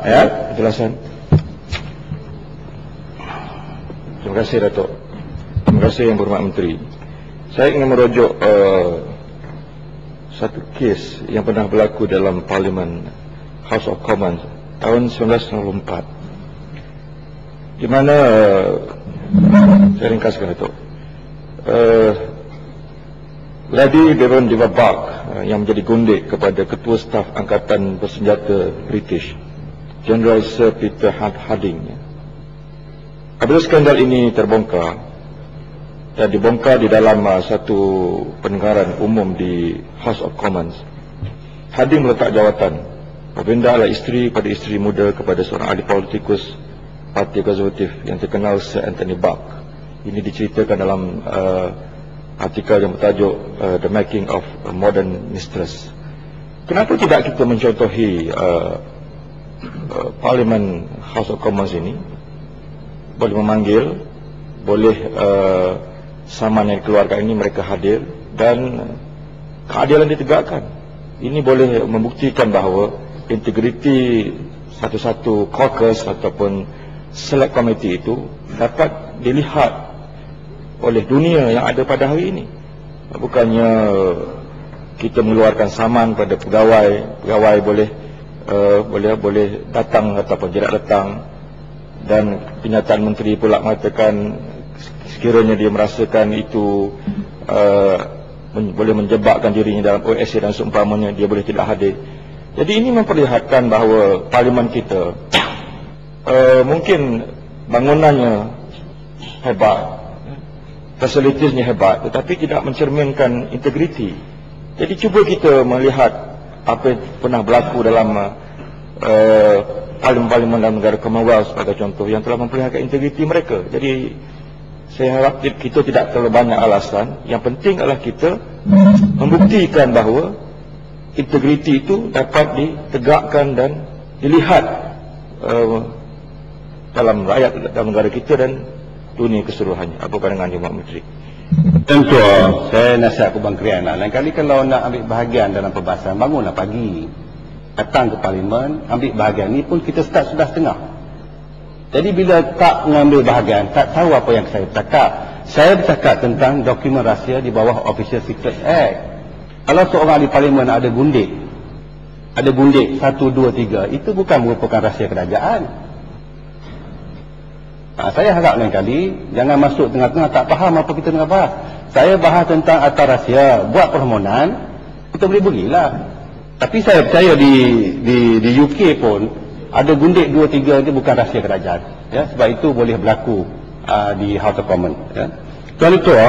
penjelasan. Terima kasih Datuk. Terima kasih Yang Berhormat Menteri. Saya ingin merujuk satu kes yang pernah berlaku dalam Parlimen House of Commons tahun 1994, di mana saya ringkaskan Datuk, Lady Bevan Dibabak yang menjadi gundik kepada Ketua Staf Angkatan Bersenjata British, General Sir Peter Harding. Apabila skandal ini terbongkar dan dibongkar di dalam satu pendengaran umum di House of Commons, Harding meletak jawatan. Baginda adalah isteri pada isteri muda kepada seorang ahli politikus Parti Konservatif yang terkenal Sir Anthony Buck. Ini diceritakan dalam artikel yang bertajuk The Making of a Modern Mistress. Kenapa tidak kita mencontohi Parlimen House of Commons ini? Boleh memanggil, boleh saman yang dikeluarkan ini mereka hadir dan keadilan ditegakkan. Ini boleh membuktikan bahawa integriti satu-satu caucus ataupun select committee itu dapat dilihat oleh dunia yang ada pada hari ini. Bukannya kita mengeluarkan saman pada pegawai boleh datang ataupun tidak datang, dan kenyataan menteri pula mengatakan sekiranya dia merasakan itu boleh menjebakkan dirinya dalam OSA dan seumpamanya, dia boleh tidak hadir. Jadi ini memperlihatkan bahawa parlimen kita mungkin bangunannya hebat, fasilitinya hebat, tetapi tidak mencerminkan integriti. Jadi cuba kita melihat apa yang pernah berlaku dalam parlimen-parlimen dalam negara Commonwealth sebagai contoh yang telah memperlihatkan integriti mereka. Jadi saya harap kita tidak terlalu banyak alasan. Yang penting adalah kita membuktikan bahawa integriti itu dapat ditegakkan dan dilihat dalam rakyat, dalam negara kita dan dunia keseluruhannya. Apa pandangan Yang Berhormat Menteri? Tentu, saya nasihat kepada Krian, lain kali kalau nak ambil bahagian dalam perbahasan, bangunlah pagi, datang ke parlimen, ambil bahagian. Ni pun kita start sudah setengah. Jadi bila tak mengambil bahagian, tak tahu apa yang saya bercakap. Saya bercakap tentang dokumen rahsia di bawah Official Secrets Act. Kalau seorang di parlimen ada gundik 1, 2, 3, itu bukan merupakan rahsia kerajaan. Saya harap lain kali jangan masuk tengah-tengah tak faham apa kita tengah bahas. Saya bahas tentang harta rahsia, buat permohonan, kita boleh berilah. Tapi saya percaya di UK pun ada gundik 2, 3 itu bukan rahsia kerajaan. Ya, sebab itu boleh berlaku di House of Commons. Ya. Tuan Ketua,